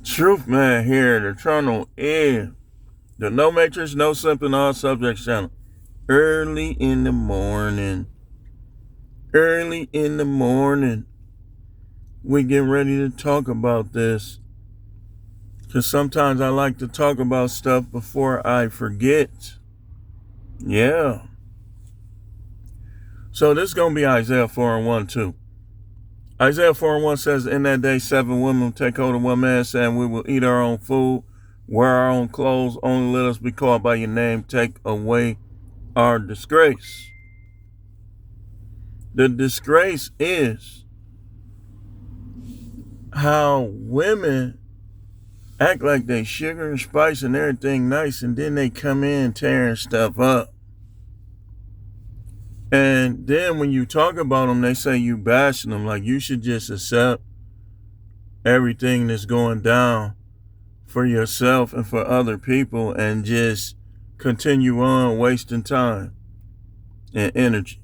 Truth Man here, the channel is the No Matrix, No Simping, All Subjects channel. Early in the morning. Early in the morning. We get ready to talk about this. Because sometimes I like to talk about stuff before I forget. Yeah. So this is going to be Isaiah 4 and 1 too. Isaiah 4 and 1 says, in that day 7 women will take hold of one man, saying, we will eat our own food, wear our own clothes, only let us be called by your name, take away our disgrace. The disgrace is how women act like they sugar and spice and everything nice, and then they come in tearing stuff up. And then when you talk about them, they say you bashing them, like you should just accept everything that's going down for yourself and for other people and just continue on wasting time and energy.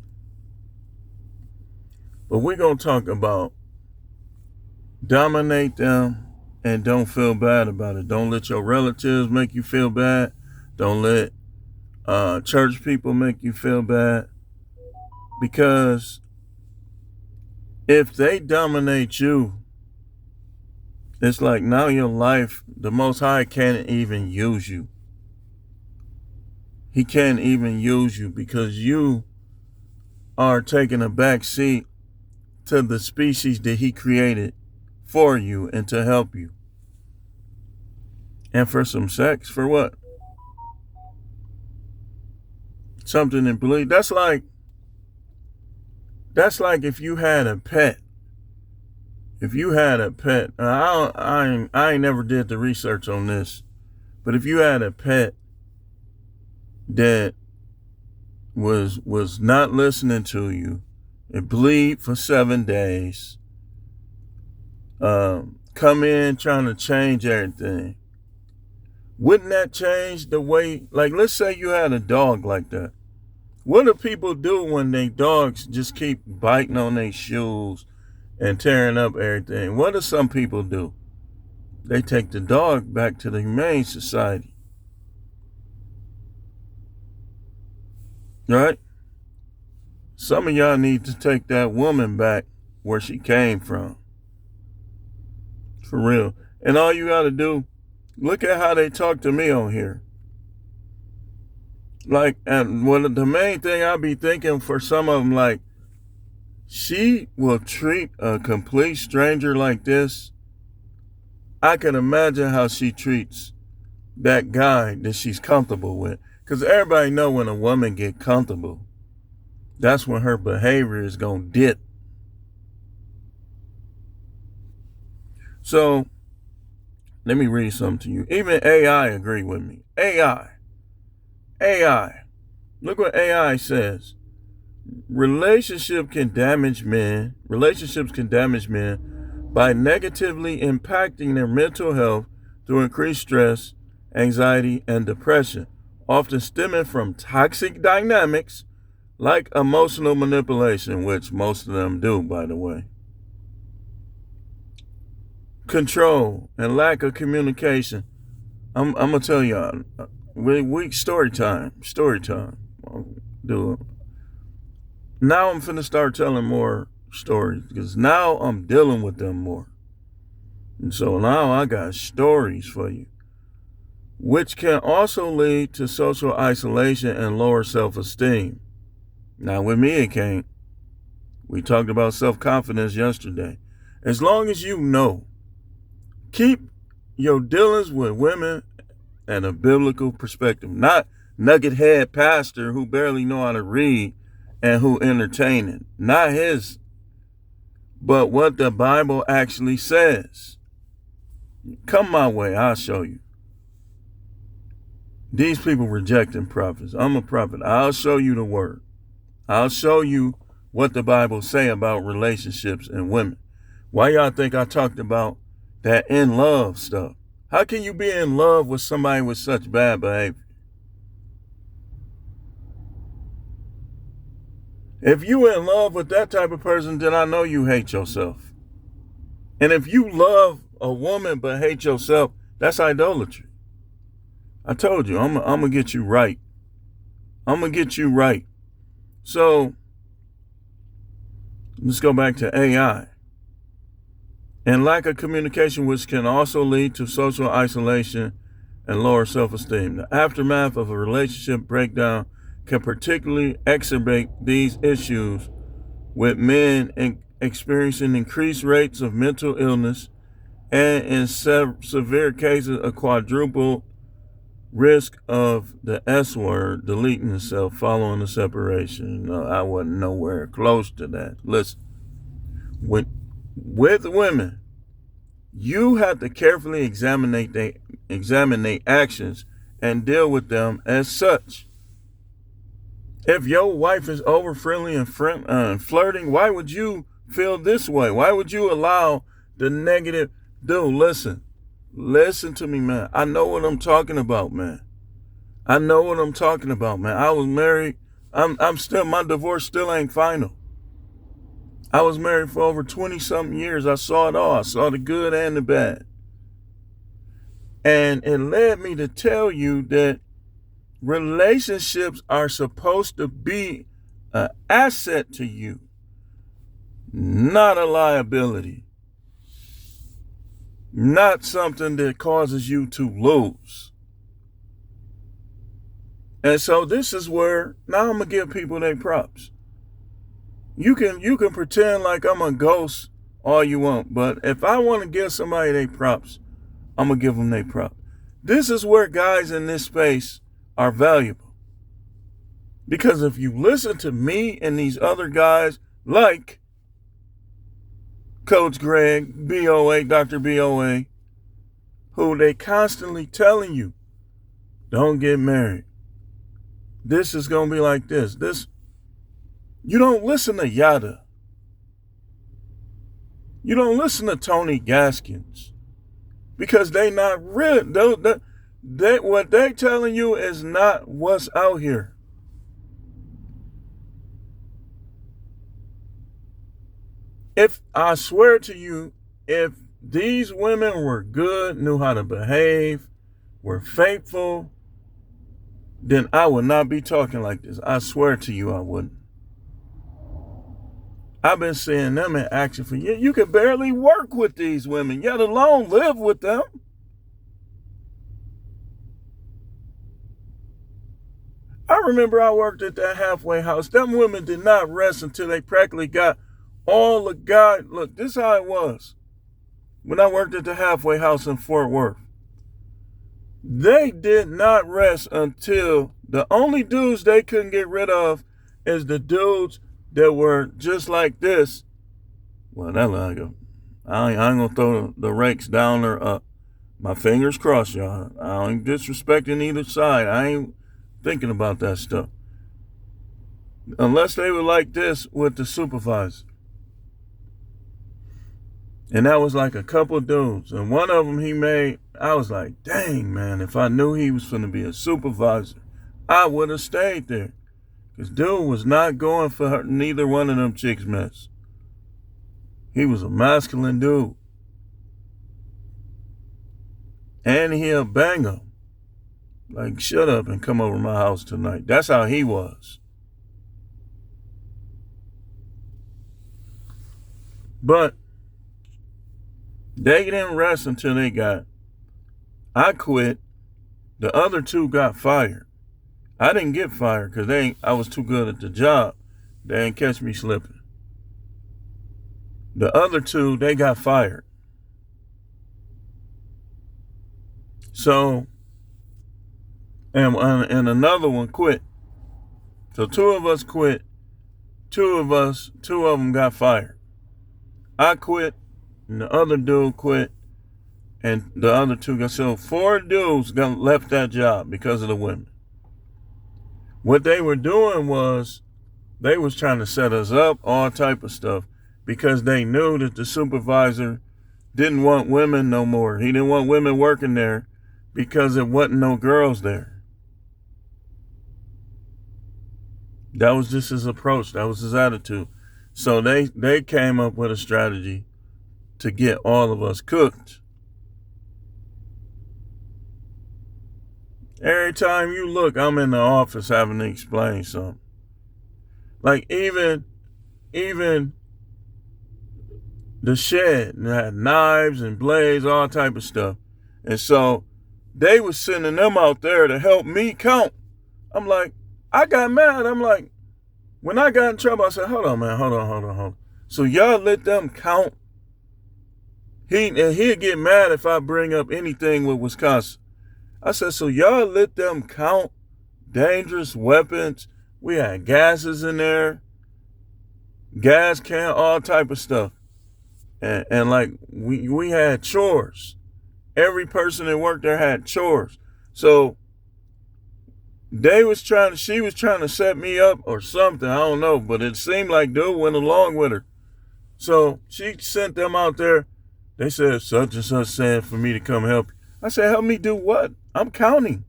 But we're going to talk about dominate them and don't feel bad about it. Don't let your relatives make you feel bad. Don't let church people make you feel bad. Because if they dominate you, it's like now your life, the Most High can't even use you. He can't even use you because you are taking a back seat to the species that he created for you and to help you. And for some sex, for what? Something to believe. That's like if you had a pet. If you had a pet, I ain't never did the research on this, but if you had a pet that was not listening to you, it bleed for 7 days, come in trying to change everything, wouldn't that change the way, like let's say you had a dog like that. What do people do when their dogs just keep biting on their shoes and tearing up everything? What do some people do? They take the dog back to the Humane Society. Right? Some of y'all need to take that woman back where she came from. For real. And all you got to do, look at how they talk to me on here. Like, and the main thing I be thinking for some of them, like, she will treat a complete stranger like this. I can imagine how she treats that guy that she's comfortable with. Because everybody know when a woman get comfortable, that's when her behavior is going to dip. So, let me read something to you. Even AI agree with me. AI. Look what AI says. Relationships can damage men by negatively impacting their mental health through increased stress, anxiety, and depression, often stemming from toxic dynamics like emotional manipulation, which most of them do, by the way. Control and lack of communication. I'm gonna tell y'all. Story time. Do it. Now I'm finna start telling more stories because now I'm dealing with them more. And so now I got stories for you, which can also lead to social isolation and lower self-esteem. Now with me it can't. We talked about self-confidence yesterday. As long as you know, keep your dealings with women at a biblical perspective, not nugget head pastor who barely know how to read and who entertaining. Not his, but what the Bible actually says. Come my way, I'll show you. These people rejecting prophets. I'm a prophet. I'll show you the word. I'll show you what the Bible say about relationships and women. Why y'all think I talked about that in love stuff? How can you be in love with somebody with such bad behavior? If you in love with that type of person, then I know you hate yourself. And if you love a woman but hate yourself, that's idolatry. I told you, I'm going to get you right. I'm going to get you right. So let's go back to AI. And lack of communication, which can also lead to social isolation and lower self-esteem. The aftermath of a relationship breakdown can particularly exacerbate these issues, with men experiencing increased rates of mental illness and, in severe cases, a quadruple risk of the S word, deleting itself following the separation. No, I wasn't nowhere close to that. Listen, with women, you have to carefully examine their actions and deal with them as such. If your wife is over friendly and flirting, why would you feel this way? Why would you allow the negative? Dude, listen to me, man. I know what I'm talking about, man. I know what I'm talking about, man. I was married. I'm still, my divorce still ain't final. I was married for over 20 something years. I saw it all. I saw the good and the bad. And it led me to tell you that relationships are supposed to be an asset to you, not a liability, not something that causes you to lose. And so this is where now I'm gonna give people their props. You can pretend like I'm a ghost all you want, but if I want to give somebody their props, I'm gonna give them their props. This is where guys in this space are valuable. Because if you listen to me and these other guys like Coach Greg, BOA, Dr. BOA, who they constantly telling you, don't get married. This is going to be like this. You don't listen to Yada. You don't listen to Tony Gaskins. Because they not real. What they telling you is not what's out here. If I swear to you, if these women were good, knew how to behave, were faithful, then I would not be talking like this. I swear to you, I wouldn't. I've been seeing them in action for years. You can barely work with these women, yet alone live with them. I remember I worked at that halfway house. Them women did not rest until they practically got all the guys. Look, this is how it was. When I worked at the halfway house in Fort Worth, they did not rest until the only dudes they couldn't get rid of is the dudes that were just like this. Well, that like I ain't gonna throw the rakes down or up. My fingers crossed, y'all. I ain't disrespecting either side. I ain't thinking about that stuff. Unless they were like this with the supervisor. And that was like a couple dudes. And one of them I was like, dang, man, if I knew he was going to be a supervisor, I would have stayed there. Because dude was not going for neither one of them chicks' mess. He was a masculine dude. And he'll bang them. Like, shut up and come over to my house tonight. That's how he was. But they didn't rest until I quit. The other two got fired. I didn't get fired because I was too good at the job. They didn't catch me slipping. The other two, they got fired. So, and another one quit. So two of us quit. Two of them got fired. I quit, and the other dude quit, and the other two got, so 4 dudes left that job because of the women. What they were doing was, they was trying to set us up, all type of stuff, because they knew that the supervisor didn't want women no more. He didn't want women working there because there wasn't no girls there. That was just his approach. That was his attitude. So they came up with a strategy to get all of us cooked. Every time you look, I'm in the office having to explain something. Like even the shed had knives and blades, all type of stuff. And so they was sending them out there to help me count. I'm like, I got mad. I'm like, when I got in trouble, I said, hold on, man, hold on. So y'all let them count? He'd get mad if I bring up anything with Wisconsin. I said, so y'all let them count dangerous weapons? We had gases in there, gas can, all type of stuff. And like we had chores. Every person that worked there had chores. So she was trying to set me up or something. I don't know, but it seemed like dude went along with her. So she sent them out there. They said such and such said for me to come help you. I said, help me do what? I'm counting.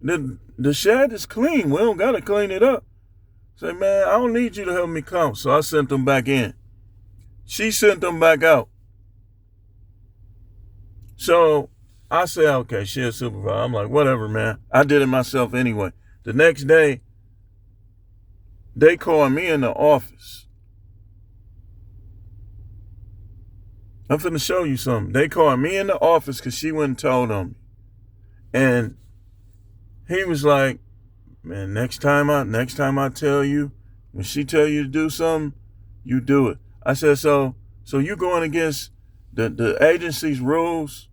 The shed is clean. We don't gotta clean it up. Say, man, I don't need you to help me count. So I sent them back in. She sent them back out. So I said, okay, she's a supervisor. I'm like, whatever, man. I did it myself anyway. The next day, they called me in the office. I'm finna show you something. They called me in the office because she wouldn't told on me. And he was like, man, next time I tell you, when she tell you to do something, you do it. I said, so you going against the agency's rules?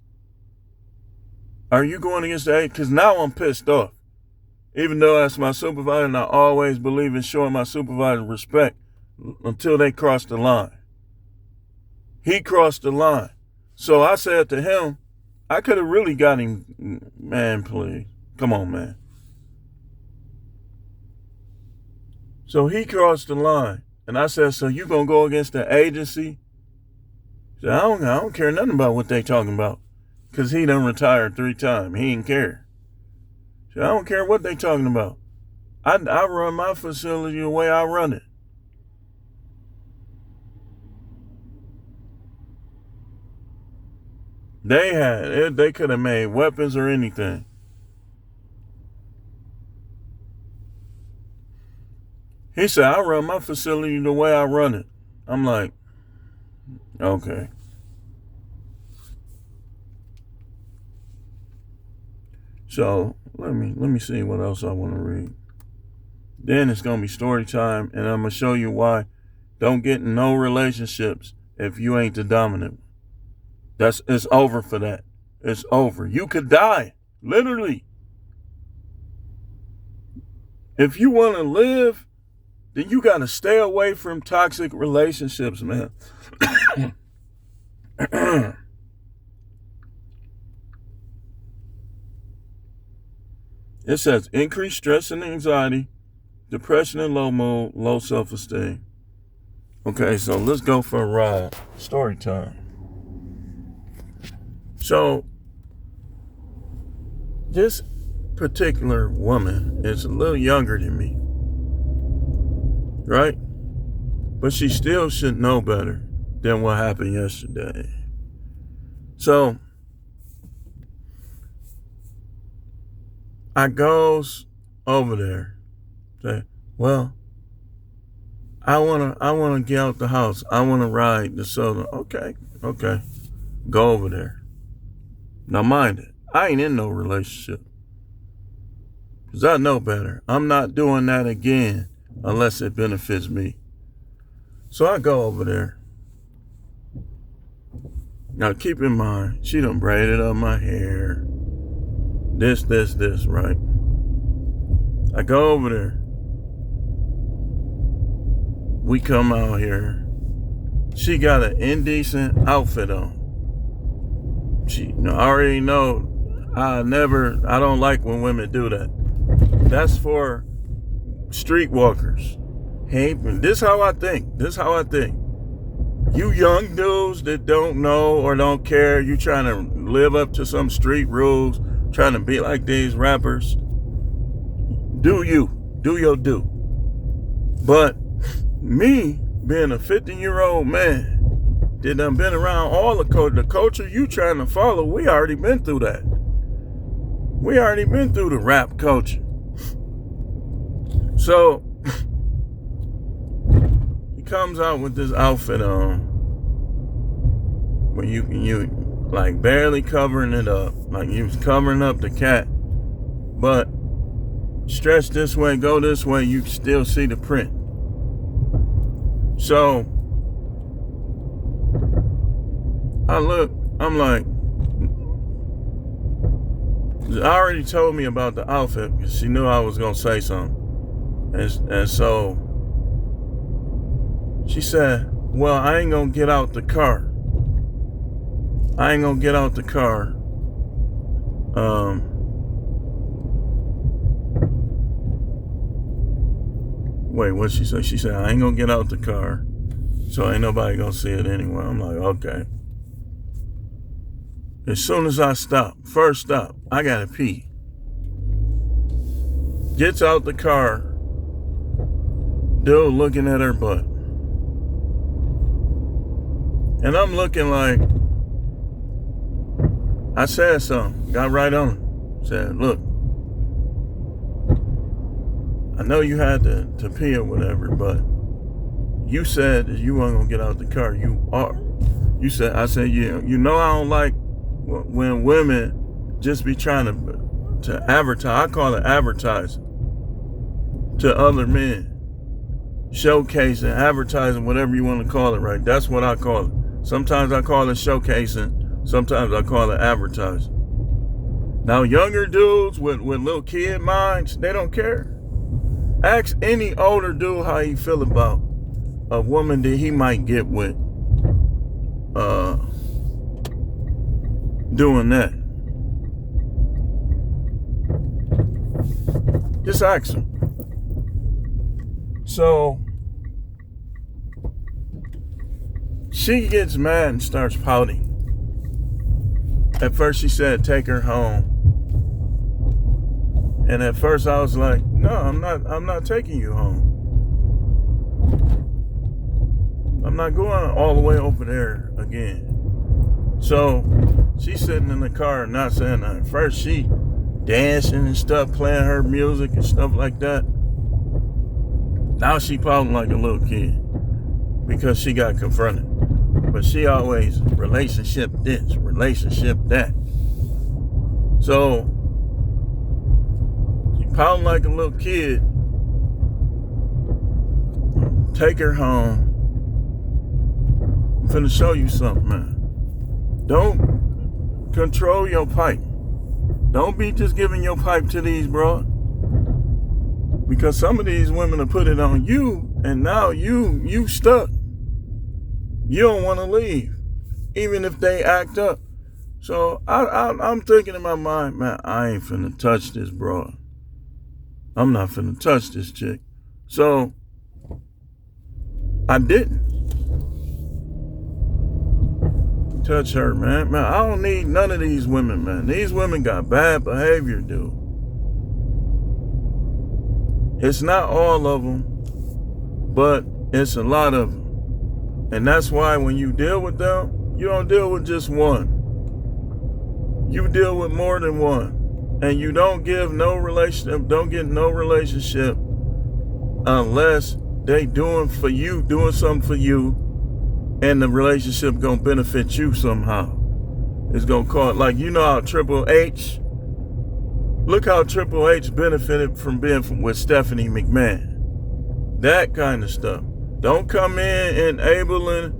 Are you going against the agency? Because now I'm pissed off. Even though that's my supervisor, and I always believe in showing my supervisor respect until they cross the line. He crossed the line. So I said to him, I could have really got him, man, please. Come on, man. So he crossed the line. And I said, so you going to go against the agency? He said, I don't care nothing about what they talking about. Because he done retired 3 times. He didn't care. He said, I don't care what they talking about. I run my facility the way I run it. They could have made weapons or anything. He said, I run my facility the way I run it. I'm like, okay. So let me see what else I want to read. Then it's gonna be story time, and I'm gonna show you why don't get in no relationships if you ain't the dominant. It's over for that. It's over. You could die, literally. If you want to live, then you got to stay away from toxic relationships, man. It says increased stress and anxiety, depression and low mood, low self-esteem. Okay, so let's go for a ride. Story time. So this particular woman is a little younger than me, right? But she still should know better than what happened yesterday. So I goes over there, say, well, I wanna get out the house. I wanna ride the soda. Okay. Go over there. Now mind it, I ain't in no relationship. Because I know better. I'm not doing that again unless it benefits me. So I go over there. Now keep in mind, she done braided up my hair. This, right? I go over there. We come out here. She got an indecent outfit on. I already know I don't like when women do that. That's for streetwalkers. Hey, this how I think. You young dudes that don't know or don't care, you trying to live up to some street rules, trying to be like these rappers. Do your do. But me, being a 50-year-old man, that done been around all the culture you trying to follow, we already been through that. We already been through the rap culture. So he comes out with this outfit on where you like barely covering it up. Like you was covering up the cat, but stretch this way, go this way, you can still see the print. So I look, I'm like, I already told me about the outfit because she knew I was going to say something. And so she said, well, I ain't going to get out the car. I ain't going to get out the car. Wait, what'd she say? She said, I ain't going to get out the car. So ain't nobody going to see it anyway. I'm like, okay. As soon as I stop, first stop, I gotta pee. Gets out the car, dude looking at her butt. And I'm looking like, I said something, got right on it. Said, look, I know you had to pee or whatever, but you said that you weren't gonna get out the car. You are. You said, I said, yeah, you know I don't like when women just be trying to advertise. I call it advertising to other men, showcasing, advertising, whatever you want to call it, right? That's what I call it. Sometimes I call it showcasing, sometimes I call it advertising. Now younger dudes with little kid minds, they don't care. Ask any older dude how he feel about a woman that he might get with doing that. Just ask him. So she gets mad and starts pouting. At first she said take her home. And at first I was like, no, I'm not taking you home. I'm not going all the way over there again. So she's sitting in the car and not saying nothing. First she dancing and stuff, playing her music and stuff like that. Now she pouting like a little kid because she got confronted. But she always relationship this, relationship that. So she pouting like a little kid. Take her home. I'm finna show you something, man. Don't control your pipe. Don't be just giving your pipe to these bro. Because some of these women will put it on you, and now you stuck. You don't want to leave, even if they act up. So I'm thinking in my mind, man, I ain't finna touch this bro. I'm not finna touch this chick. So I didn't touch her, man. Man, I don't need none of these women, man. These women got bad behavior, dude. It's not all of them, but it's a lot of them. And that's why when you deal with them, you don't deal with just one. You deal with more than one. And you don't give no relationship, don't get no relationship unless they doing something for you, and the relationship gonna benefit you somehow. It's gonna cause, like, you know how Triple H, look how Triple H benefited from being with Stephanie McMahon. That kind of stuff. Don't come in enabling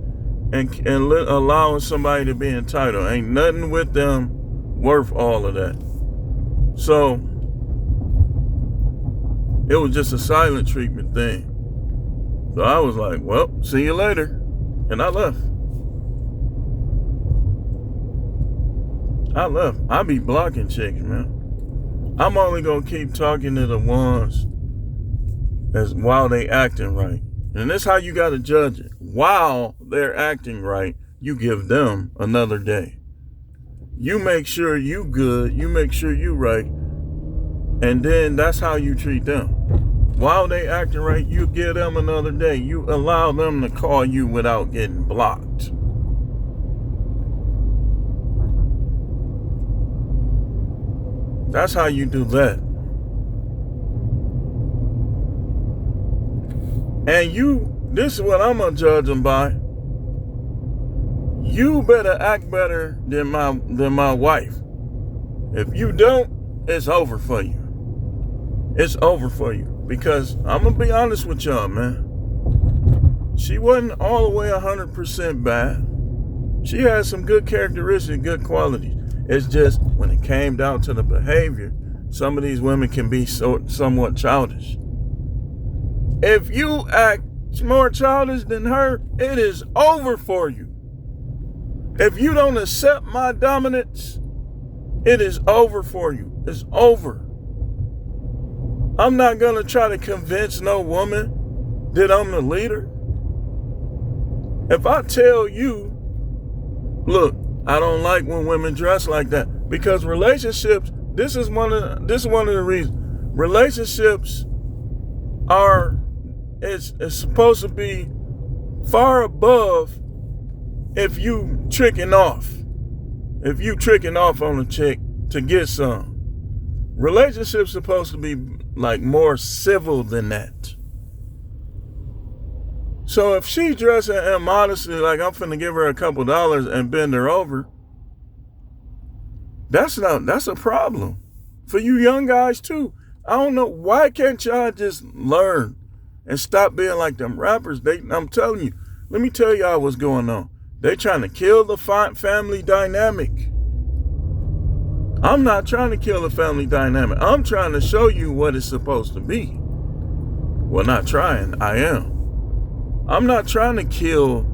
and allowing somebody to be entitled. Ain't nothing with them worth all of that. So it was just a silent treatment thing. So I was like, well, see you later. And I left. I be blocking chicks, man. I'm only gonna keep talking to the ones while they acting right. And that's how you gotta judge it. While they're acting right, you give them another day. You make sure you good, you make sure you right, and then that's how you treat them. While they acting right, you give them another day. You allow them to call you without getting blocked. That's how you do that. And this is what I'm gonna judge them by. You better act better than my wife. If you don't, it's over for you. It's over for you. Because I'm gonna be honest with y'all, man. She wasn't all the way 100% bad. She had some good characteristics, good qualities. It's just when it came down to the behavior, some of these women can be somewhat childish. If you act more childish than her, it is over for you. If you don't accept my dominance, it is over for you. It's over. I'm not going to try to convince no woman that I'm the leader. If I tell you, look, I don't like when women dress like that, because relationships, this is one of the reasons. Relationships it's supposed to be far above if you tricking off. If you tricking off on a chick to get some. Relationships supposed to be like more civil than that. So if she dressing immodestly like I'm finna give her a couple dollars and bend her over, that's a problem for you young guys too. I don't know, why can't y'all just learn and stop being like them rappers? I'm telling you, let me tell y'all what's going on. They trying to kill the family dynamic. I'm not trying to kill the family dynamic. I'm trying to show you what it's supposed to be. Well, not trying, I am. I'm not trying to kill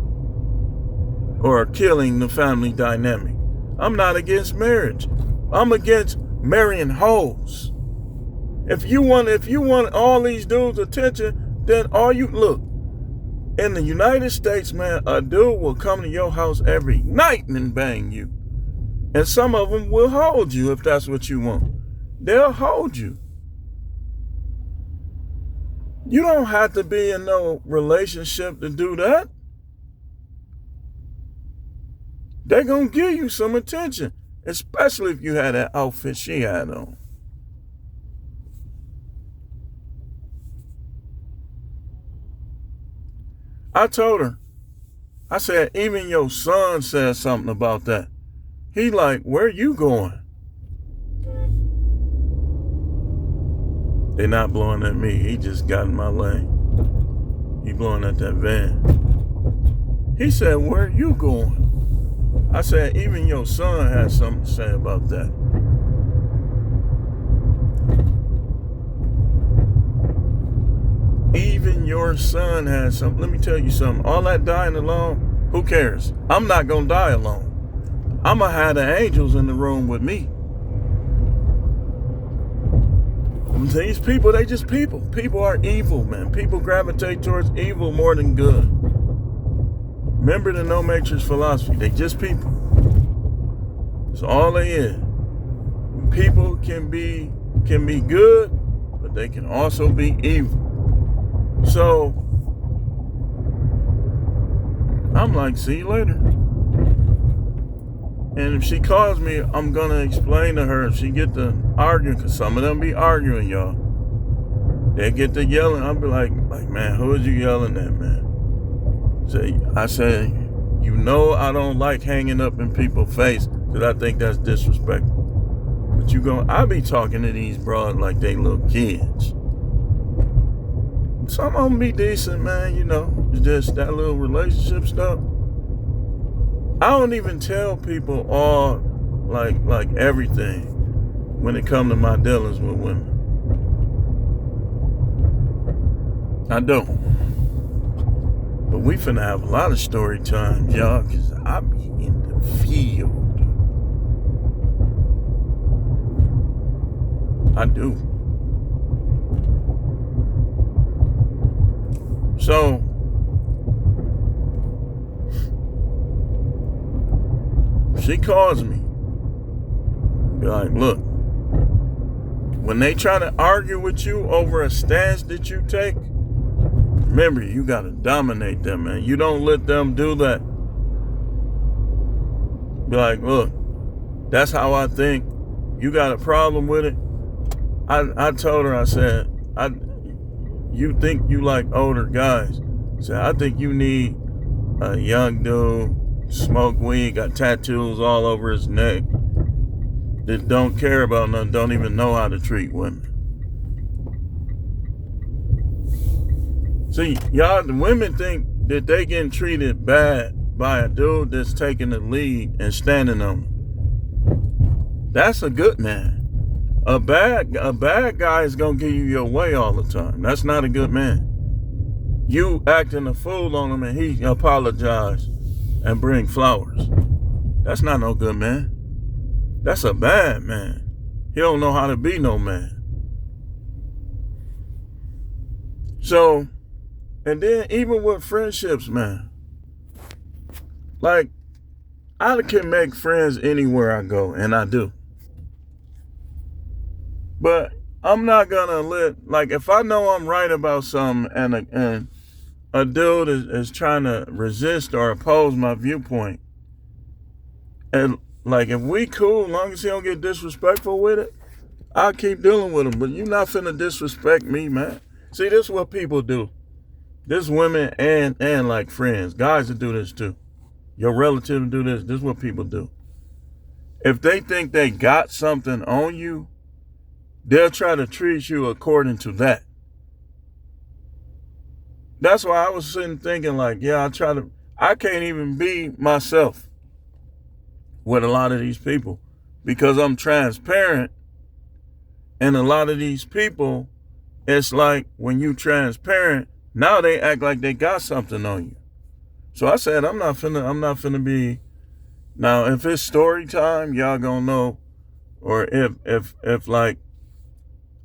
or killing the family dynamic. I'm not against marriage. I'm against marrying hoes. If you want all these dudes' attention, then look, in the United States, man, a dude will come to your house every night and bang you. And some of them will hold you if that's what you want. They'll hold you. You don't have to be in no relationship to do that. They're going to give you some attention, especially if you had that outfit she had on. I told her, I said, even your son said something about that. He like, where you going? They're not blowing at me. He just got in my lane. He blowing at that van. He said, where you going? I said, even your son has something to say about that. Even your son has something. Let me tell you something. All that dying alone, who cares? I'm not going to die alone. I'm going to have the angels in the room with me. These people, they just people. People are evil, man. People gravitate towards evil more than good. Remember the no matrix philosophy. They just people. That's all they is. People can be good, but they can also be evil. So I'm like, see you later. And if she calls me, I'm going to explain to her if she get to arguing, because some of them be arguing, y'all. They get to yelling. I'll be like, man, who is you yelling at, man? I say, you know I don't like hanging up in people's face, because I think that's disrespectful. But I be talking to these broads like they little kids. Some of them be decent, man, it's just that little relationship stuff. I don't even tell people all like everything when it comes to my dealings with women. I don't. But we finna have a lot of story times, y'all, because I be in the field. I do. So she calls me. Be like, look, when they try to argue with you over a stance that you take, remember, you got to dominate them, man. You don't let them do that. Be like, look, that's how I think. You got a problem with it? I told her, I said, you think you like older guys. I said, I think you need a young dude, smoke weed, got tattoos all over his neck, that don't care about nothing, don't even know how to treat women. See, y'all, the women think that they getting treated bad by a dude that's taking the lead and standing on them. That's a good man. A bad guy is gonna give you your way all the time. That's not a good man. You acting a fool on him and he apologize and bring flowers. That's not no good man. That's a bad man. He don't know how to be no man. So, and then even with friendships, man, like, I can make friends anywhere I go, and I do. But I'm not gonna like, if I know I'm right about something and a dude is trying to resist or oppose my viewpoint, and like, if we cool, as long as he don't get disrespectful with it, I'll keep dealing with him. But you're not finna disrespect me, man. See, this is what people do. This women and like friends, guys that do this too. Your relative do this. This is what people do. If they think they got something on you, they'll try to treat you according to that. That's why I was sitting thinking, like, yeah, I can't even be myself with a lot of these people because I'm transparent. And a lot of these people, it's like when you transparent, now they act like they got something on you. So I said, I'm not finna be. Now, if it's story time, y'all gonna know. Or if like,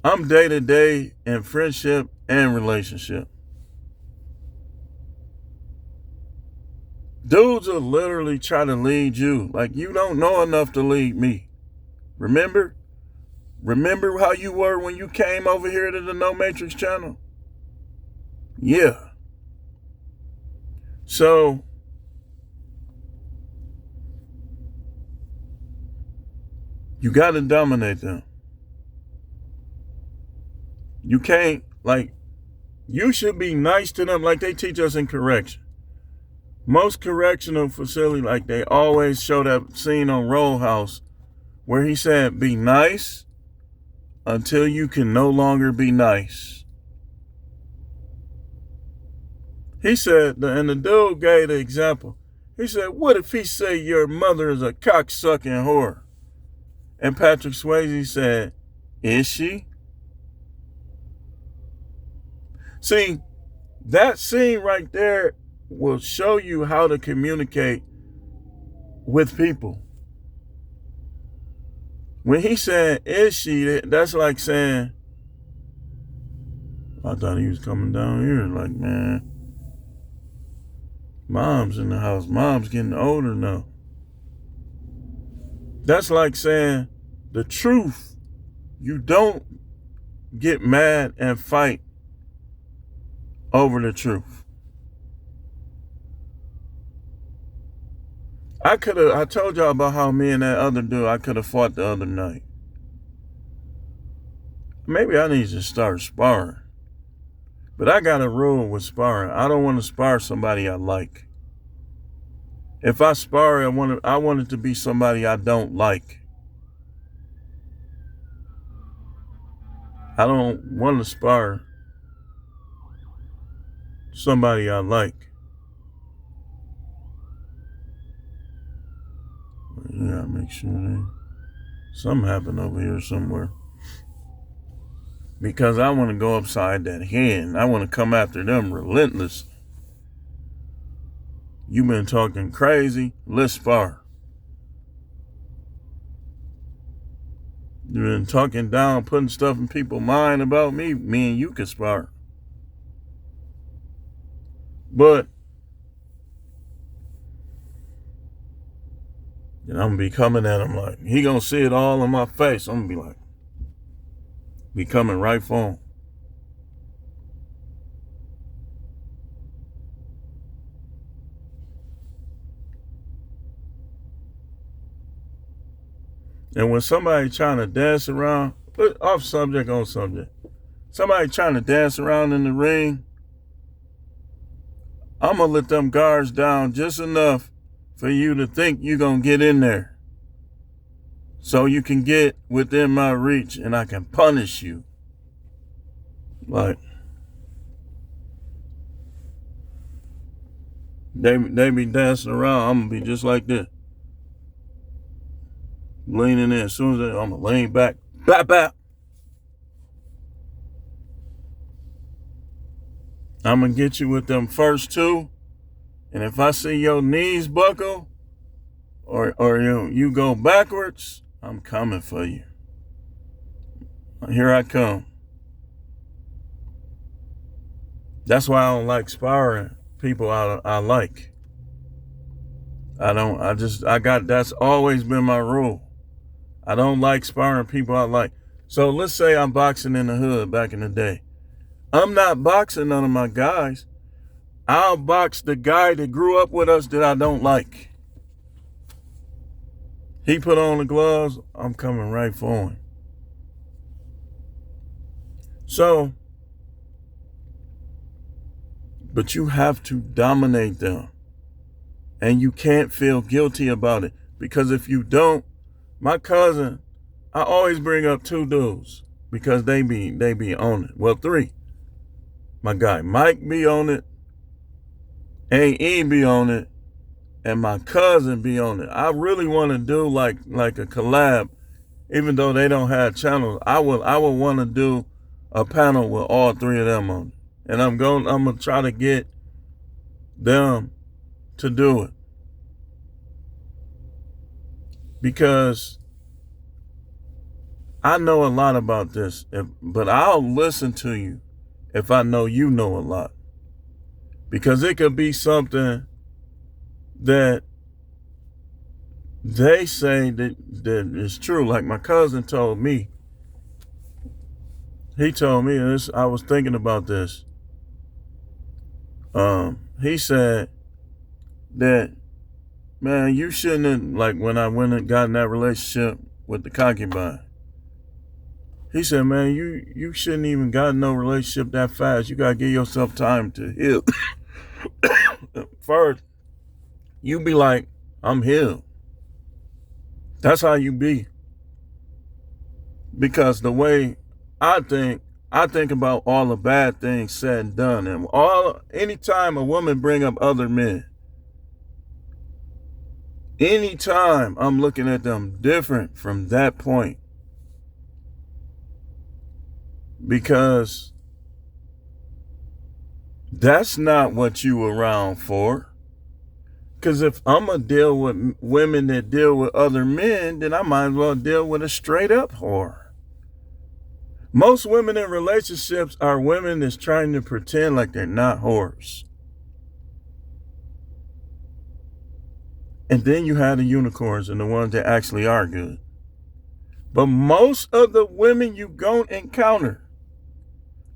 I'm day to day in friendship and relationship. Dudes will literally try to lead you. Like, you don't know enough to lead me. Remember how you were when you came over here to the No Matrix channel? Yeah. So, you got to dominate them. You can't, like, you should be nice to them like they teach us in correction. Most correctional facilities, like, they always show that scene on Roll House where he said, be nice until you can no longer be nice. He said, and the dude gave the example. He said, what if he say your mother is a cocksucking whore? And Patrick Swayze said, is she? See, that scene right there will show you how to communicate with people. When he said, is she, that's like saying, I thought he was coming down here. Like, man, mom's in the house. Mom's getting older now. That's like saying the truth. You don't get mad and fight over the truth. I told y'all about how me and that other dude, I could have fought the other night. Maybe I need to start sparring. But I got a rule with sparring. I don't want to spar somebody I like. If I spar, I want it to be somebody I don't like. I don't want to spar somebody I like. You gotta make sure something happened over here somewhere. Because I want to go upside that head. I want to come after them relentless. You been talking crazy. Let's spar. You been talking down, putting stuff in people's mind about me. Me and you can spar. But I'm gonna be coming at him like, he gonna see it all in my face. I'm gonna be coming right for him. And when somebody trying to dance around, off subject on subject, somebody trying to dance around in the ring, I'm going to let them guards down just enough for you to think you're going to get in there. So you can get within my reach and I can punish you. Like, they be dancing around, I'm going to be just like this. Leaning in. As soon as I'm going to lean back. Bap, bap. I'm going to get you with them first two. And if I see your knees buckle or you go backwards, I'm coming for you. Here I come. That's why I don't like sparring people I like. That's always been my rule. I don't like sparring people I like. So let's say I'm boxing in the hood back in the day. I'm not boxing none of my guys. I'll box the guy that grew up with us that I don't like. He put on the gloves, I'm coming right for him. So, but you have to dominate them. And you can't feel guilty about it. Because if you don't, my cousin, I always bring up two dudes because they be on it. Well, three. My guy Mike be on it, A.E. be on it, and my cousin be on it. I really want to do like a collab, even though they don't have channels. I would want to do a panel with all three of them on it. And I'm gonna try to get them to do it. Because I know a lot about this, but I'll listen to you if I know you know a lot. Because it could be something that they say that is true. Like my cousin told me. He told me this. I was thinking about this. He said that, man, you shouldn't have, like when I went and got in that relationship with the concubine. He said, man, you shouldn't even got in no relationship that fast. You got to give yourself time to heal. First, you be like, I'm healed. That's how you be. Because the way I think about all the bad things said and done. And anytime a woman bring up other men, anytime I'm looking at them different from that point. Because that's not what you around for. Because if I'm going to deal with women that deal with other men, then I might as well deal with a straight up whore. Most women in relationships are women that's trying to pretend like they're not whores. And then you have the unicorns and the ones that actually are good. But most of the women you gonna encounter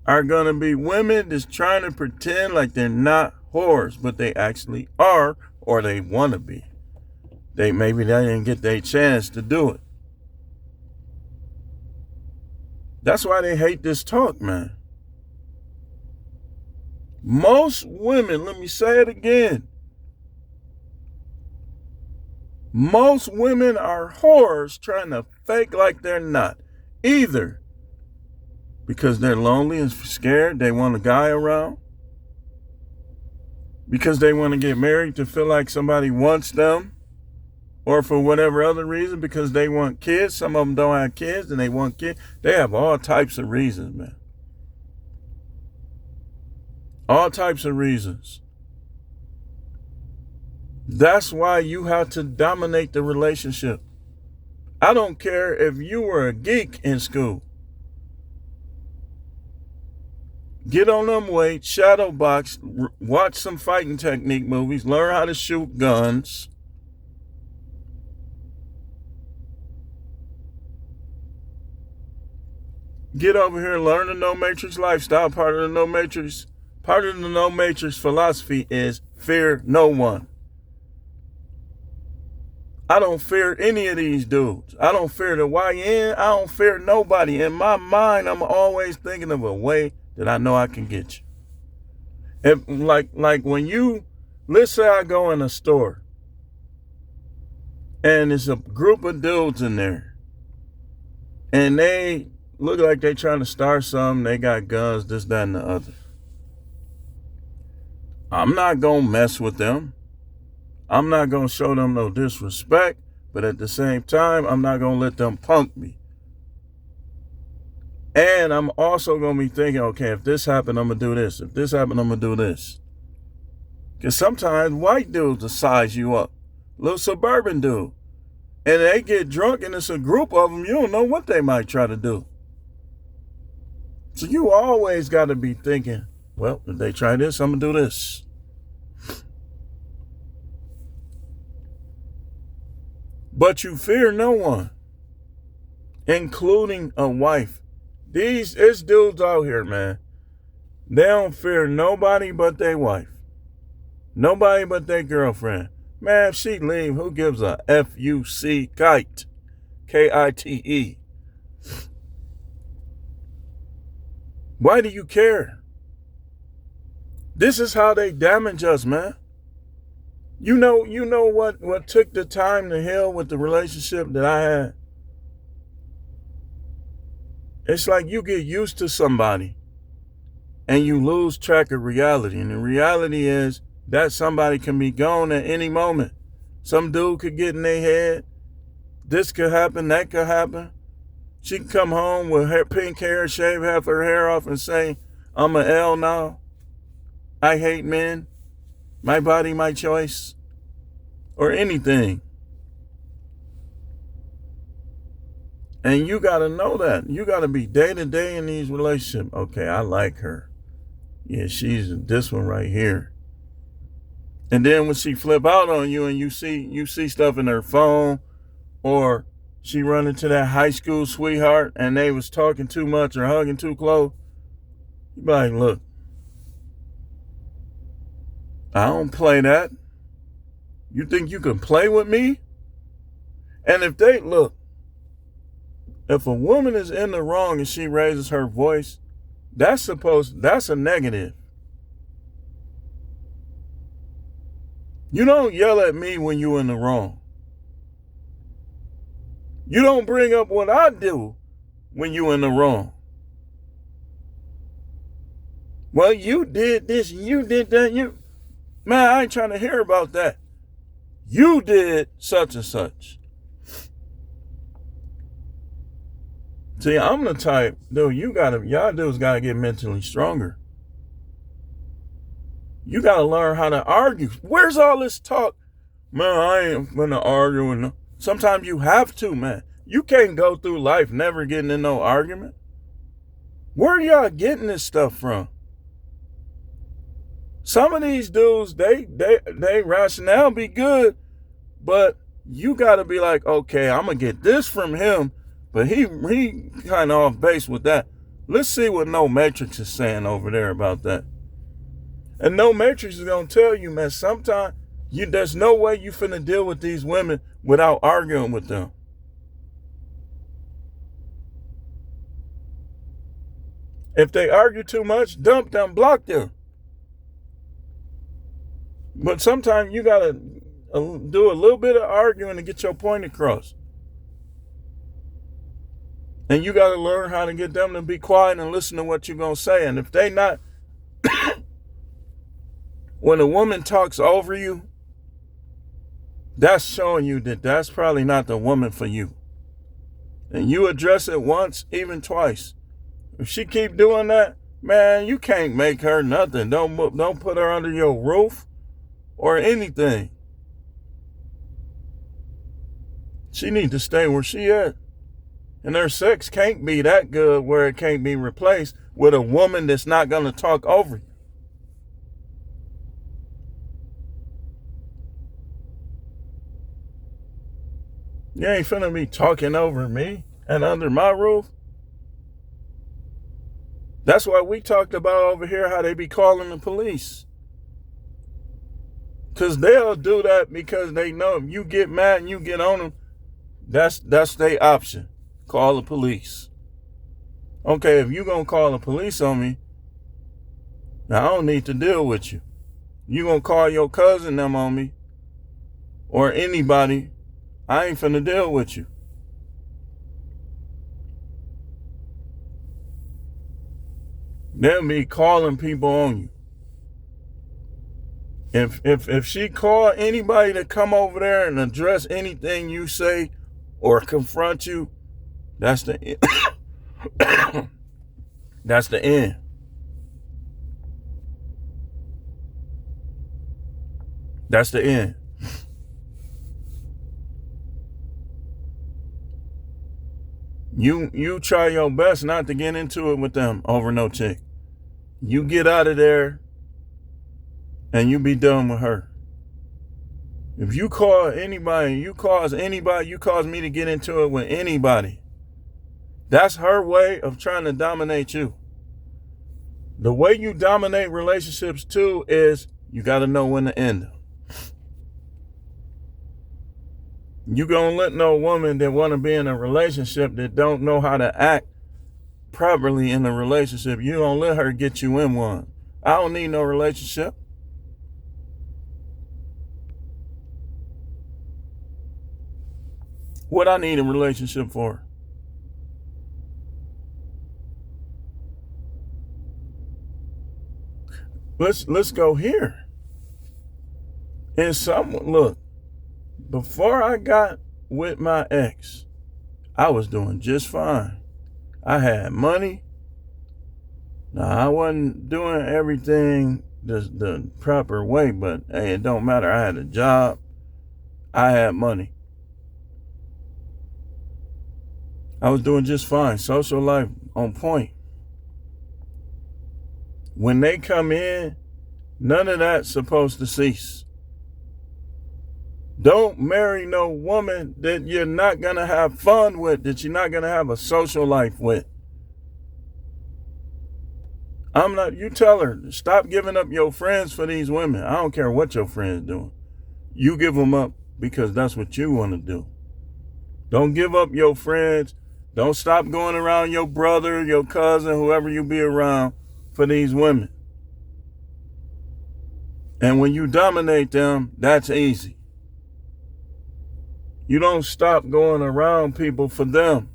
are gonna be women that's trying to pretend like they're not whores, but they actually are, or they wanna be. Maybe they didn't get their chance to do it. That's why they hate this talk, man. Most women, let me say it again. Most women are whores trying to fake like they're not. Either because they're lonely and scared, they want a guy around. Because they want to get married to feel like somebody wants them. Or for whatever other reason, because they want kids. Some of them don't have kids and they want kids. They have all types of reasons, man. All types of reasons. That's why you have to dominate the relationship. I don't care if you were a geek in school. Get on them weights, shadow box, watch some fighting technique movies, learn how to shoot guns. Get over here and learn the No Matrix lifestyle. Part of the No Matrix philosophy is fear no one. I don't fear any of these dudes. I don't fear the YN. I don't fear nobody. In my mind, I'm always thinking of a way that I know I can get you. If, like when you, let's say I go in a store and there's a group of dudes in there and they look like they trying to start something. They got guns, this, that, and the other. I'm not going to mess with them. I'm not going to show them no disrespect, but at the same time, I'm not going to let them punk me. And I'm also going to be thinking, okay, if this happened, I'm going to do this. If this happened, I'm going to do this. Because sometimes white dudes will size you up. Little suburban dude. And they get drunk and it's a group of them. You don't know what they might try to do. So you always got to be thinking, well, if they try this, I'm going to do this. But you fear no one, including a wife. It's dudes out here, man. They don't fear nobody but their wife. Nobody but their girlfriend. Man, if she leave, who gives a F-U-C kite? K-I-T-E. Why do you care? This is how they damage us, man. You know what took the time to heal with the relationship that I had? It's like you get used to somebody and you lose track of reality. And the reality is that somebody can be gone at any moment. Some dude could get in their head. This could happen, that could happen. She can come home with her pink hair, shave half her hair off and say, I'm an L now. I hate men. My body, my choice. Or anything. And you got to know that. You got to be day to day in these relationships. Okay, I like her. Yeah, she's this one right here. And then when she flip out on you and you see stuff in her phone, or she run into that high school sweetheart and they was talking too much or hugging too close, you be like, look, I don't play that. You think you can play with me? And if a woman is in the wrong and she raises her voice, that's a negative. You don't yell at me when you're in the wrong. You don't bring up what I do when you're in the wrong. Well, you did this, you did that, man, I ain't trying to hear about that. You did such and such. See, I'm the type, dude, y'all dudes gotta get mentally stronger. You gotta learn how to argue. Where's all this talk? Man, I ain't gonna argue with no. Sometimes you have to, man. You can't go through life never getting in no argument. Where are y'all getting this stuff from? Some of these dudes, they rationale be good, but you gotta be like, okay, I'm gonna get this from him, but he kind of off base with that. Let's see what No Matrix is saying over there about that. And No Matrix is gonna tell you, man, sometimes there's no way you finna deal with these women without arguing with them. If they argue too much, dump them, block them. But sometimes you gotta do a little bit of arguing to get your point across. And you gotta learn how to get them to be quiet and listen to what you're gonna say. And if they not, when a woman talks over you, that's showing you that that's probably not the woman for you. And you address it once, even twice. If she keep doing that, man, you can't make her nothing. Don't put her under your roof or anything. She need to stay where she at. And her sex can't be that good where it can't be replaced with a woman that's not going to talk over you. You ain't finna be talking over me and under my roof. That's why we talked about over here how they be calling the police. Because they'll do that because they know if you get mad and you get on them, that's their option. Call the police. Okay, if you going to call the police on me, now I don't need to deal with you. You going to call your cousin them on me or anybody, I ain't finna deal with you. They'll be calling people on you. If she call anybody to come over there and address anything you say or confront you, that's the end. That's the end. That's the end. You try your best not to get into it with them over no chick. You get out of there and you be done with her. If you call anybody, you cause me to get into it with anybody. That's her way of trying to dominate you. The way you dominate relationships too is you got to know when to end them. You gonna let no woman that want to be in a relationship that don't know how to act properly in a relationship, you don't let her get you in one. I don't need no relationship. What I need a relationship for? Let's go here. Look, before I got with my ex, I was doing just fine. I had money. Now, I wasn't doing everything the proper way, but hey, it don't matter. I had a job. I had money. I was doing just fine. Social life on point. When they come in, none of that's supposed to cease. Don't marry no woman that you're not going to have fun with, that you're not going to have a social life with. You tell her, stop giving up your friends for these women. I don't care what your friends doing. You give them up because that's what you want to do. Don't give up your friends. Don't stop going around your brother, your cousin, whoever you be around for these women. And when you dominate them, that's easy. You don't stop going around people for them.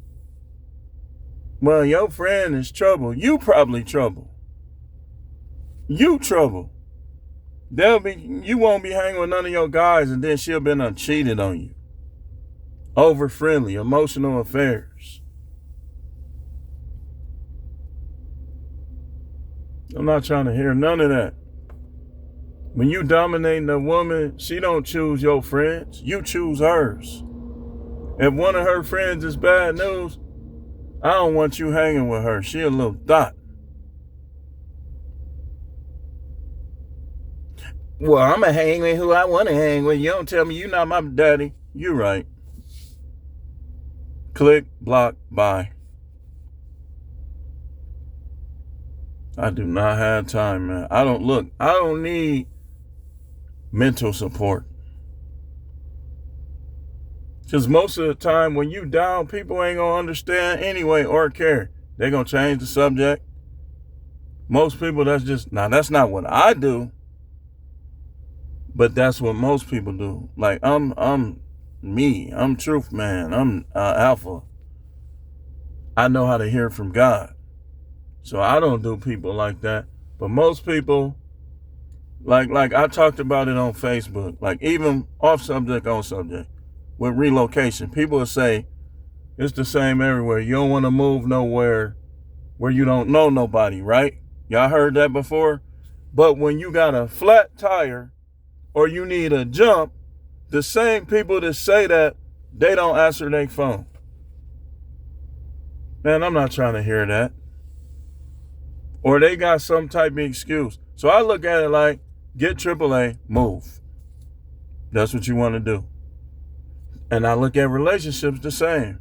Well, your friend is trouble. You probably trouble. You trouble. You won't be hanging with none of your guys and then she'll been cheated on you. Over friendly, emotional affairs. I'm not trying to hear none of that. When you dominating a woman, she don't choose your friends. You choose hers. If one of her friends is bad news, I don't want you hanging with her. She a little thought. Well, I'm going to hang with who I want to hang with. You don't tell me you're not my daddy. You right. Click, block, bye. I do not have time, man. I don't need mental support. Because most of the time when you down, people ain't going to understand anyway or care. They're going to change the subject. Most people, that's not what I do. But that's what most people do. Like, I'm me. I'm truth man. I'm alpha. I know how to hear from God. So I don't do people like that. But most people, like I talked about it on Facebook, like even off subject, on subject, with relocation. People will say, it's the same everywhere. You don't want to move nowhere where you don't know nobody, right? Y'all heard that before? But when you got a flat tire or you need a jump, the same people that say that, they don't answer their phone. Man, I'm not trying to hear that. Or they got some type of excuse. So I look at it like, get AAA, move. That's what you want to do. And I look at relationships the same.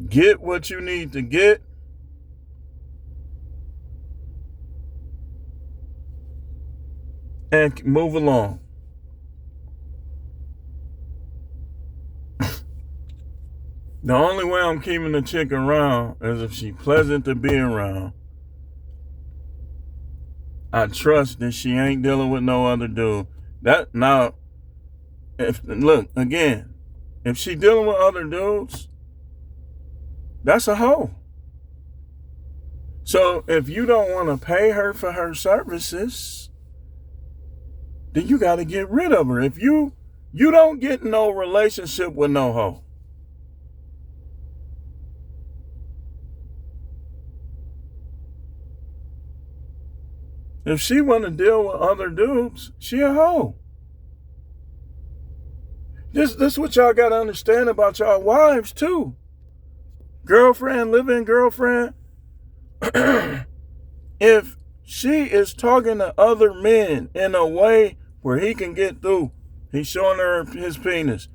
Get what you need to get. and move along. The only way I'm keeping the chick around is if she's pleasant to be around. I trust that she ain't dealing with no other dude. That now, if look again, if she dealing with other dudes, that's a hoe. So if you don't want to pay her for her services, then you got to get rid of her. If you don't get no relationship with no hoe. If she want to deal with other dudes, she a hoe. This what y'all got to understand about y'all wives too. Girlfriend, live-in girlfriend. If she is talking to other men in a way where he can get through, he's showing her his penis,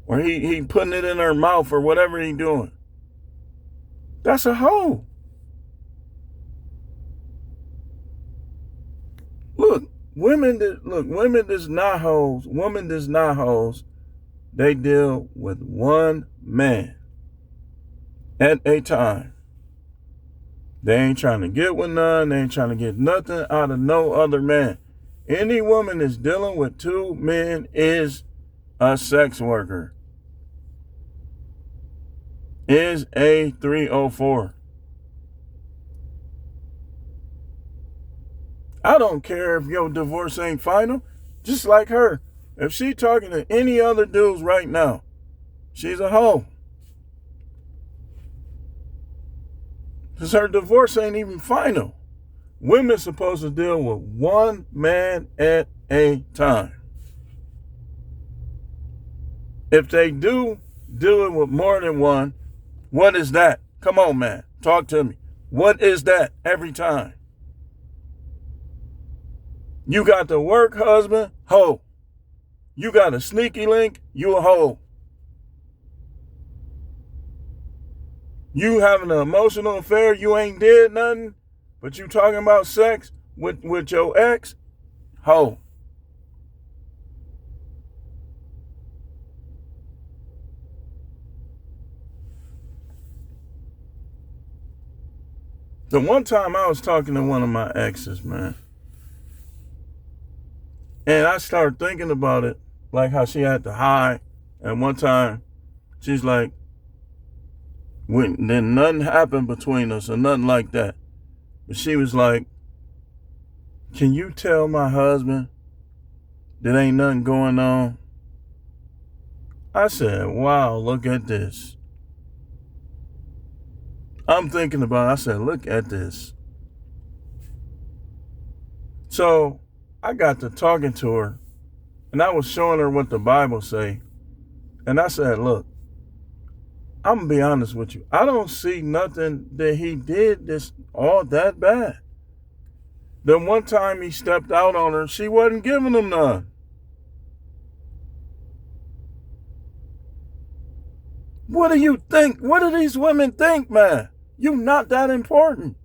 or he putting it in her mouth or whatever he doing, that's a hoe. Women does not hoes. Women does not hoes. They deal with one man at a time. They ain't trying to get with none. They ain't trying to get nothing out of no other man. Any woman that's dealing with two men is a sex worker. Is a 304. I don't care if your divorce ain't final. Just like her. If she talking to any other dudes right now, she's a hoe. Because her divorce ain't even final. Women supposed to deal with one man at a time. If they do dealing with more than one, what is that? Come on, man. Talk to me. What is that every time? You got the work husband, hoe. You got a sneaky link, you a hoe. You having an emotional affair, you ain't did nothing, but you talking about sex with your ex, hoe. The one time I was talking to one of my exes, man, and I started thinking about it, like how she had to hide. And one time, she's like, then nothing happened between us or nothing like that. But she was like, can you tell my husband that ain't nothing going on? I said, wow, look at this. I'm thinking about it. I said, look at this. So I got to talking to her, and I was showing her what the Bible say. And I said, look, I'm going to be honest with you. I don't see nothing that he did this all that bad. The one time he stepped out on her, she wasn't giving him none. What do you think? What do these women think, man? You not that important.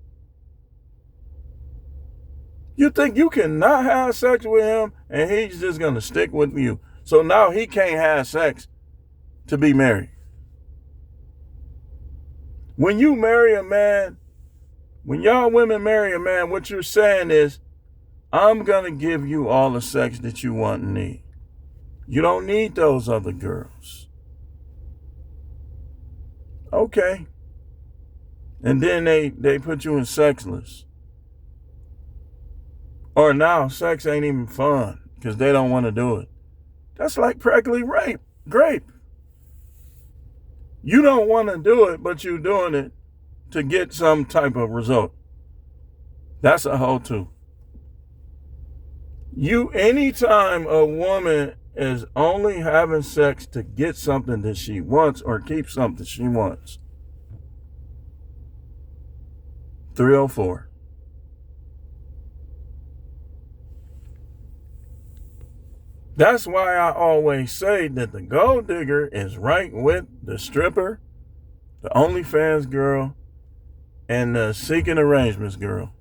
You think you cannot have sex with him and he's just going to stick with you. So now he can't have sex to be married. When you marry a man, when y'all women marry a man, what you're saying is, I'm going to give you all the sex that you want and need. You don't need those other girls. Okay. And then they put you in sexless. Or now sex ain't even fun because they don't want to do it. That's like practically grape. You don't want to do it, but you're doing it to get some type of result. That's a hoe too. Anytime a woman is only having sex to get something that she wants or keep something she wants, 304. That's why I always say that the gold digger is right with the stripper, the OnlyFans girl, and the seeking arrangements girl.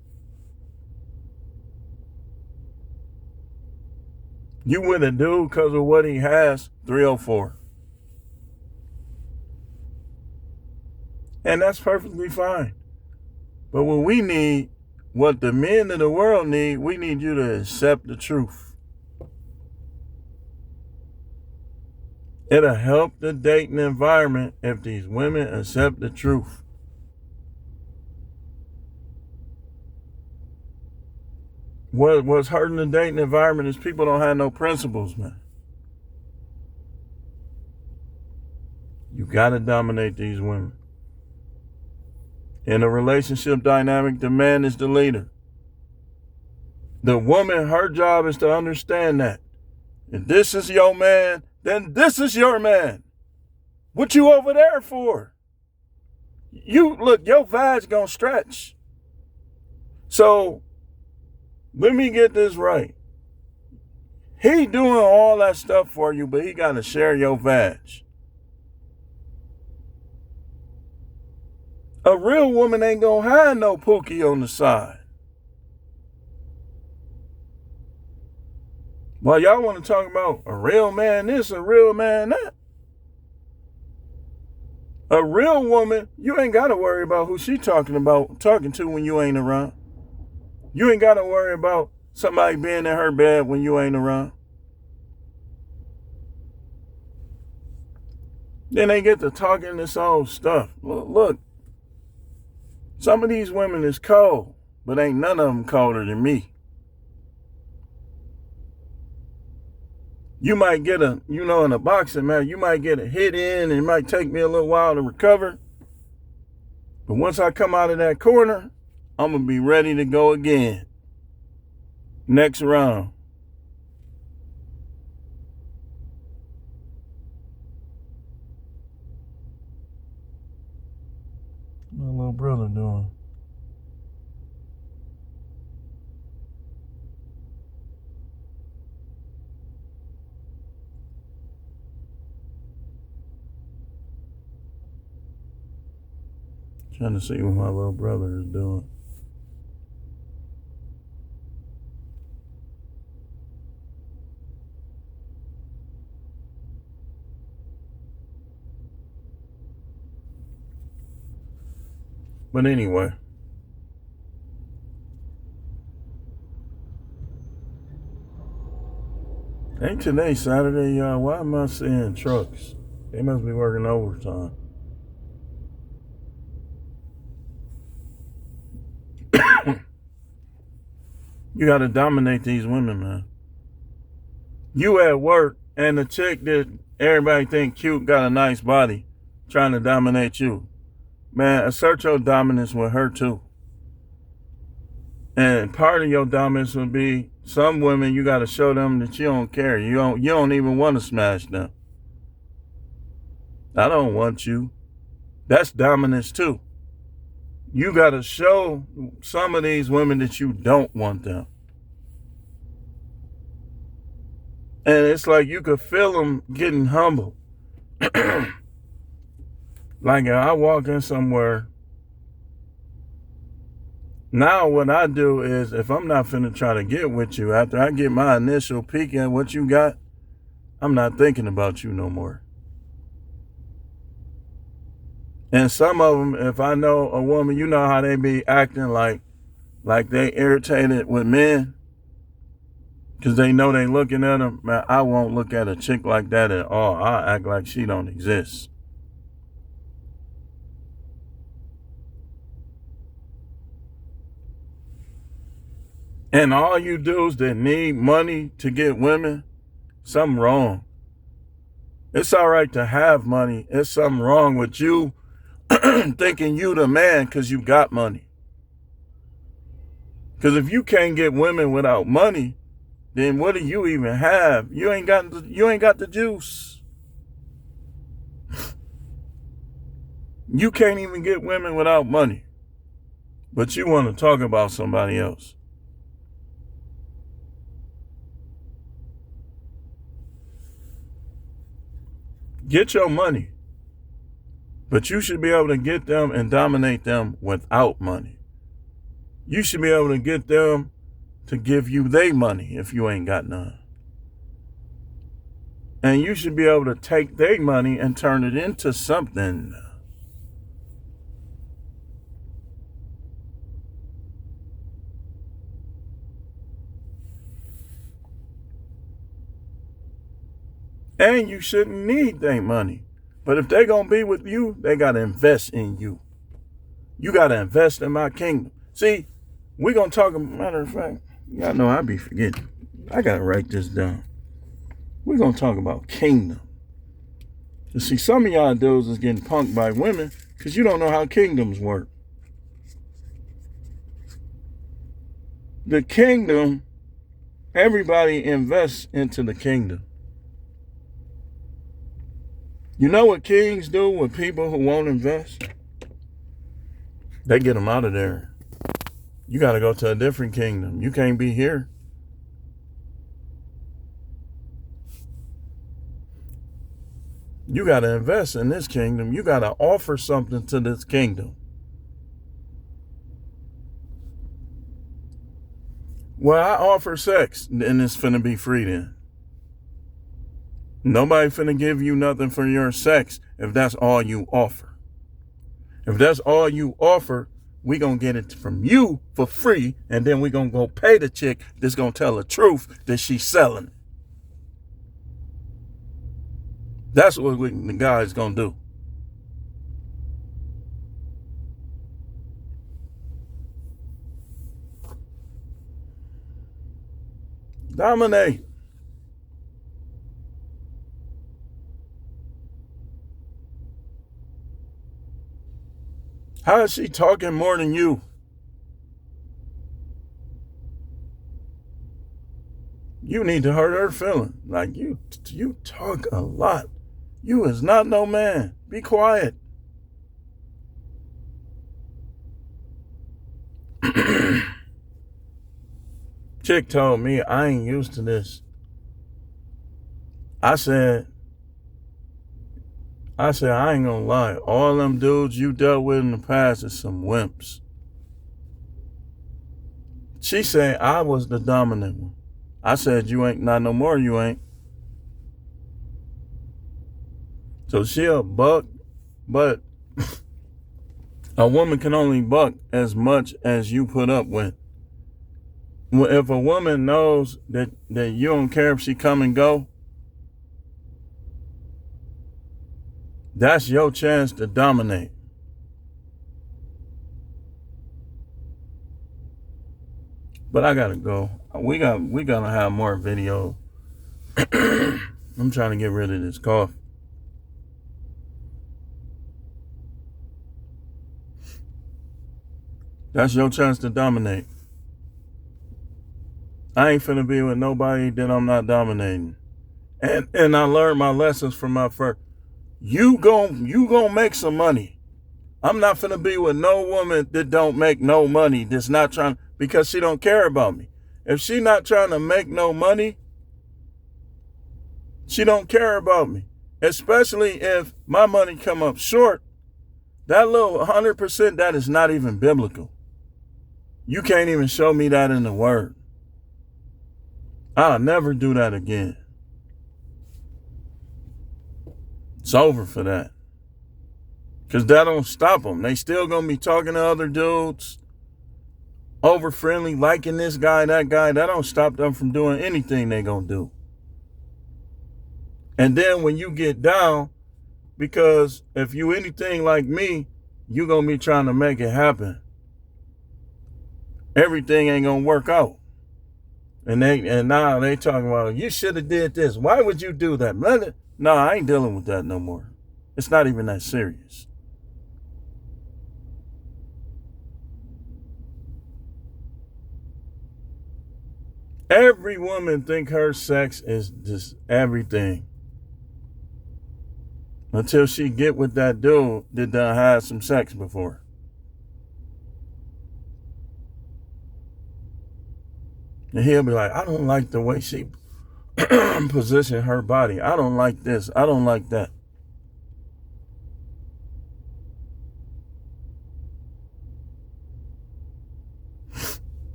You with a dude because of what he has, 304. And that's perfectly fine. But what we need, what the men of the world need, we need you to accept the truth. It'll help the dating environment if these women accept the truth. What's hurting the dating environment is people don't have no principles, man. You gotta dominate these women. In a relationship dynamic, the man is the leader. The woman, her job is to understand that. If this is your man, then this is your man. What you over there for? Look, your vag's gonna stretch. So, let me get this right. He doing all that stuff for you, but he gotta share your vag. A real woman ain't gonna have no pookie on the side. While y'all want to talk about a real man this, a real man that. A real woman, you ain't got to worry about who she talking to when you ain't around. You ain't got to worry about somebody being in her bed when you ain't around. Then they get to talking this old stuff. Look, some of these women is cold, but ain't none of them colder than me. You might get in a boxing match, you might get a hit in and it might take me a little while to recover. But once I come out of that corner, I'm going to be ready to go again. Next round. What my little brother doing? Trying to see what my little brother is doing. But anyway. Ain't today Saturday, y'all? Why am I seeing trucks? They must be working overtime. You got to dominate these women, man. You at work and the chick that everybody think cute got a nice body trying to dominate you. Man, assert your dominance with her too. And part of your dominance would be some women you got to show them that you don't care. You don't even want to smash them. I don't want you. That's dominance too. You got to show some of these women that you don't want them. And it's like you could feel them getting humble. Like if I walk in somewhere, now what I do is if I'm not finna try to get with you, after I get my initial peek at what you got, I'm not thinking about you no more. And some of them, if I know a woman, you know how they be acting like they irritated with men because they know they looking at them. Man, I won't look at a chick like that at all. I'll act like she don't exist. And all you dudes that need money to get women, something wrong. It's all right to have money. It's something wrong with you thinking you the man because you got money. Because if you can't get women without money, then what do you even have? You ain't got the juice. You can't even get women without money. But you want to talk about somebody else. Get your money. But you should be able to get them and dominate them without money. You should be able to get them to give you their money if you ain't got none. And you should be able to take their money and turn it into something. And you shouldn't need their money. But if they're going to be with you, they got to invest in you. You got to invest in my kingdom. See, we're going to talk, matter of fact, y'all know I be forgetting. I got to write this down. We're going to talk about kingdom. You see, some of y'all dudes is getting punked by women because you don't know how kingdoms work. The kingdom, everybody invests into the kingdom. You know what kings do with people who won't invest? They get them out of there. You got to go to a different kingdom. You can't be here. You got to invest in this kingdom. You got to offer something to this kingdom. Well, I offer sex, and it's finna be free then. Nobody finna give you nothing for your sex if that's all you offer. If that's all you offer, we gonna get it from you for free, and then we gonna go pay the chick that's gonna tell the truth that she's selling it. That's what the guy's gonna do. Dominate. How is she talking more than you? You need to hurt her feeling. Like you talk a lot. You is not no man. Be quiet. Chick told me I ain't used to this. I said I ain't gonna lie. All them dudes you dealt with in the past is some wimps. She said I was the dominant one. I said you ain't, not no more, you ain't. So she'll buck, but a woman can only buck as much as you put up with. If a woman knows that you don't care if she come and go, that's your chance to dominate. But I gotta go. We gotta have more video. I'm trying to get rid of this cough. That's your chance to dominate. I ain't finna be with nobody that I'm not dominating. And I learned my lessons from my first. You gon' make some money. I'm not finna be with no woman that don't make no money, that's not trying, because she don't care about me. If she not trying to make no money, she don't care about me. Especially if my money come up short. That little 100%, that is not even biblical. You can't even show me that in the word. I'll never do that again. It's over for that. Because that don't stop them. They still going to be talking to other dudes. Over friendly, liking this guy, that guy. That don't stop them from doing anything they going to do. And then when you get down, because if you anything like me, you going to be trying to make it happen. Everything ain't going to work out. And now they talking about, you should have did this. Why would you do that? No, I ain't dealing with that no more. It's not even that serious. Every woman think her sex is just everything. Until she get with that dude that done had some sex before. And he'll be like, I don't like the way she position her body. I don't like this. I don't like that.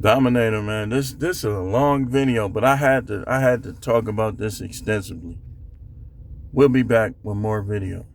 Dominator, man. This is a long video, but I had to talk about this extensively. We'll be back with more video.